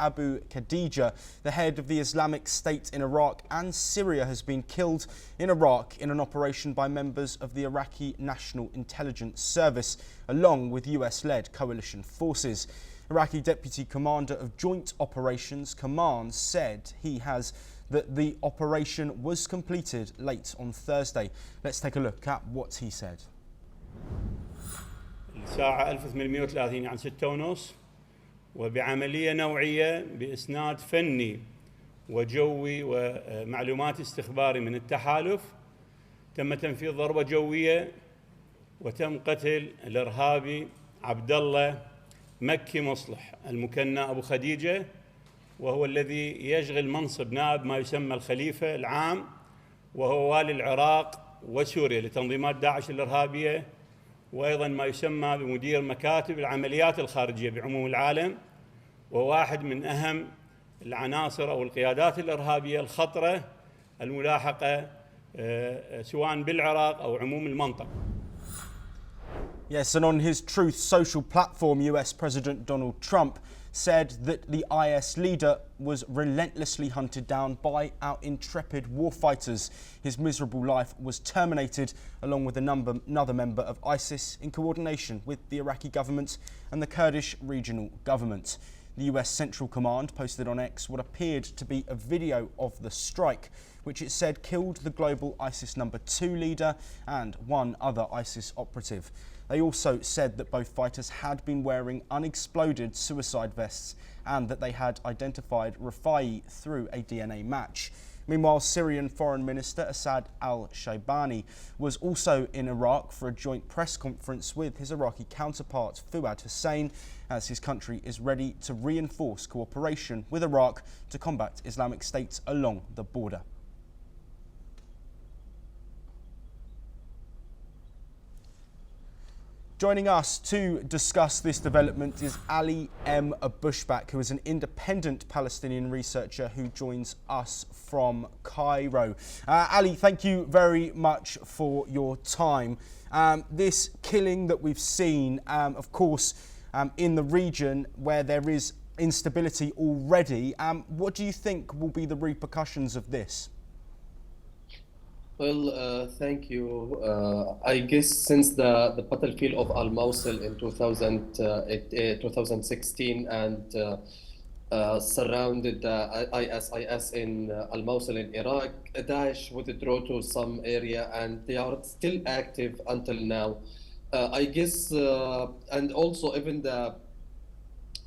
Abu Khadija, the head of the Islamic State in Iraq and Syria, has been killed in Iraq in an operation by members of the Iraqi National Intelligence Service, along with US-led coalition forces. Iraqi Deputy Commander of Joint Operations Command said that the operation was completed late on Thursday. Let's take a look at what he said. الساعة 1830 عن 6:30 وبعملية نوعية بإسناد فني وجوي ومعلومات استخباري من التحالف تم تنفيذ ضربة جوية وتم قتل الإرهابي عبد الله مكي مصلح المكنى أبو خديجة، وهو الذي يشغل منصب نائب ما يسمى الخليفة العام، وهو والي العراق وسوريا لتنظيمات داعش الإرهابية، وأيضا ما يسمى بمدير مكاتب العمليات الخارجية بعموم العالم، وواحد من أهم العناصر أو القيادات الإرهابية الخطرة الملاحقة سواء بالعراق أو عموم المنطقة. Yes, and on his Truth Social platform, US President Donald Trump said that the IS leader was relentlessly hunted down by our intrepid warfighters. His miserable life was terminated along with another member of ISIS in coordination with the Iraqi government and the Kurdish regional government. The US Central Command posted on X what appeared to be a video of the strike, which it said killed the global ISIS No. 2 leader and one other ISIS operative. They also said that both fighters had been wearing unexploded suicide vests and that they had identified Rafai through a DNA match. Meanwhile, Syrian Foreign Minister Assad al-Shaibani was also in Iraq for a joint press conference with his Iraqi counterpart Fuad Hussein, as his country is ready to reinforce cooperation with Iraq to combat Islamic State along the border. Joining us to discuss this development is Ali M. Bushback, who is an independent Palestinian researcher who joins us from Cairo. Ali, thank you very much for your time. This killing that we've seen, of course, in the region where there is instability already, what do you think will be the repercussions of this? Well, thank you. I guess since the battlefield of Al-Mosul in 2016 and surrounded the ISIS in Al-Mosul in Iraq, Daesh withdrew to some area and they are still active until now. I guess, and also even the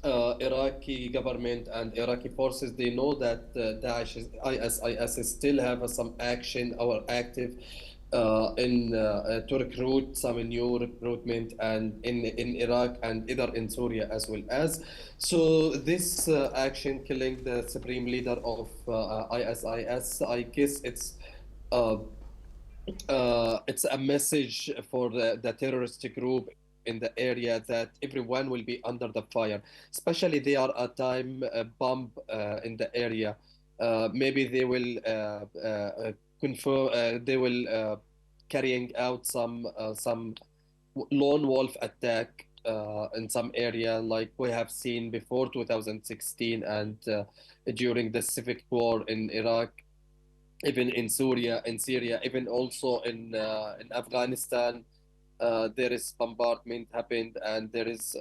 Iraqi government and Iraqi forces, they know that Daesh, ISIS still have some action or active to recruit some new recruitment and in Iraq and either in Syria as well as. So this action killing the supreme leader of ISIS, I guess it's a message for the terrorist group in the area that everyone will be under the fire, especially they are a time bomb in the area. Maybe they will carrying out some lone wolf attack in some area like we have seen before 2016 and during the civil war in Iraq, even in Syria, even also in Afghanistan. There is bombardment happened and there is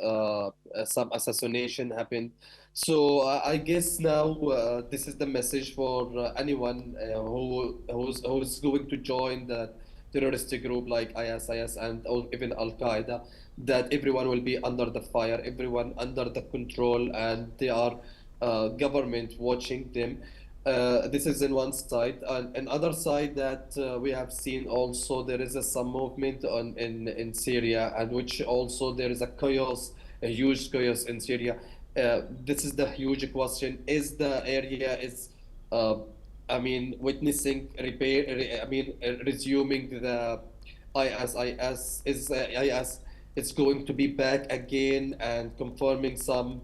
some assassination happened. So I guess now this is the message for anyone who's going to join the terrorist group like ISIS and even Al-Qaeda, that everyone will be under the fire, everyone under the control, and they are government watching them. This is in one side, and another side that we have seen also there is some movement in Syria, and which also there is a chaos, a huge chaos in Syria. This is the huge question: is the area witnessing resuming the ISIS? Is IS it's going to be back again and confirming some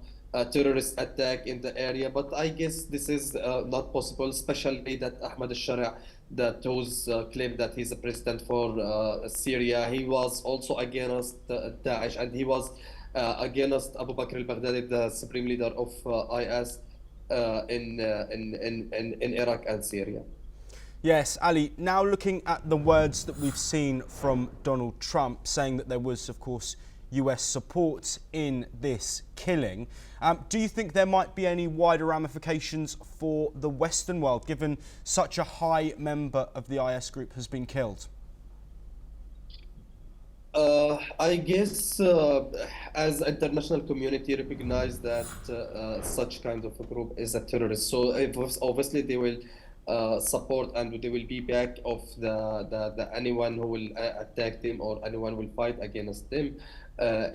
terrorist attack in the area? But I guess this is not possible, especially that Ahmad al-Shara, that who's claimed that he's a president for Syria, he was also against Daesh, and he was against Abu Bakr al-Baghdadi, the supreme leader of IS. in Iraq and Syria. Yes, Ali, now looking at the words that we've seen from Donald Trump saying that there was, of course, US support in this killing, do you think there might be any wider ramifications for the Western world, given such a high member of the IS group has been killed? I guess as international community recognize that such kind of a group is a terrorist, so obviously they will support and they will be back of the anyone who will attack them or anyone will fight against them.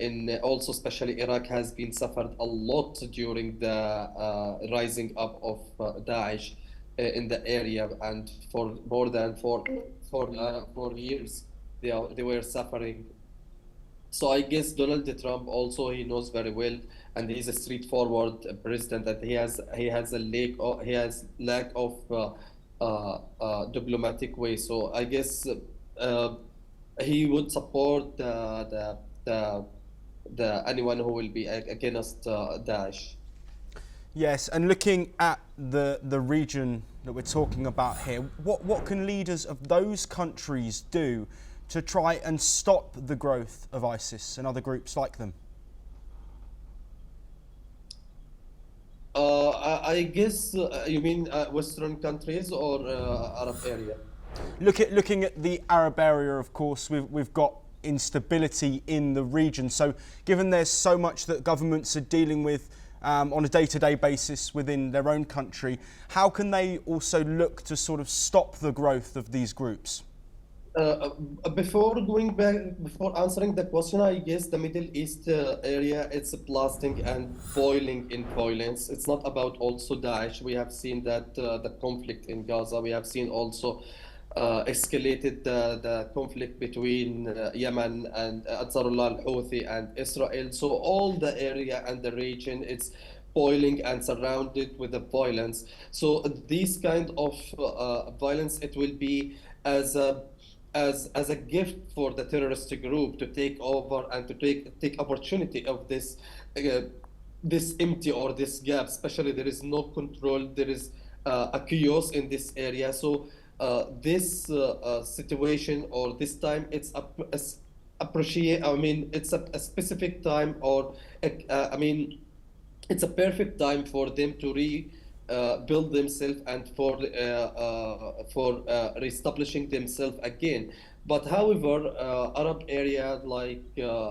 In also, especially Iraq has been suffered a lot during the rising up of Daesh in the area, and for more than 4 years they were suffering. So I guess Donald Trump also, he knows very well, and he's a straightforward president, that he has lack of diplomatic way. So I guess he would support the anyone who will be against Daesh. Yes, and looking at the region that we're talking about here, what can leaders of those countries do to try and stop the growth of ISIS and other groups like them? I guess you mean Western countries or Arab area? Looking at the Arab area, of course, we've got instability in the region. So given there's so much that governments are dealing with on a day-to-day basis within their own country, how can they also look to sort of stop the growth of these groups? Before answering the question, I guess the Middle East area, it's blasting and boiling in violence. It's not about also Daesh. We have seen that the conflict in Gaza. We have seen also escalated the conflict between Yemen and Ansarullah al-Houthi and Israel. So all the area and the region, it's boiling and surrounded with the violence. So this kind of violence, it will be as a gift for the terrorist group to take over and to take opportunity of this empty or this gap. Especially there is no control, there is a chaos in this area. So this situation or this time, it's appreciate. I mean, it's a specific time, or I mean, it's a perfect time for them to build themselves and for reestablishing themselves again. But however, Arab area like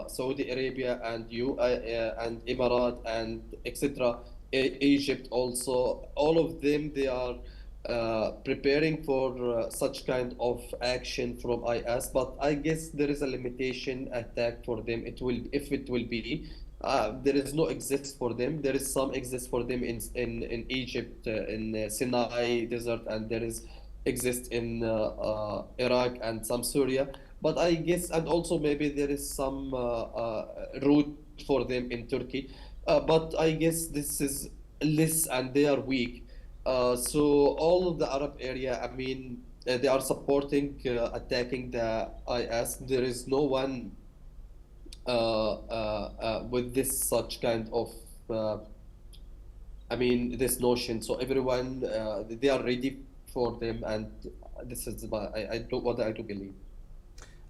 Saudi Arabia and and Emirat and etc., Egypt also, all of them, they are preparing for such kind of action from IS. But I guess there is a limitation attack for them. It will, if it will be. There is no exist for them. There is some exist for them in Egypt, in Sinai desert, and there is exist in Iraq and some Syria. But I guess, and also maybe there is some route for them in Turkey. But I guess this is less, and they are weak. So all of the Arab area, I mean, they are supporting attacking the IS. There is no one with this such kind of I mean, this notion. So everyone, they are ready for them, and this is what I do believe.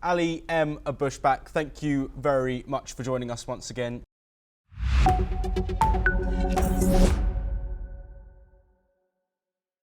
Ali M. Bushback, thank you very much for joining us once again.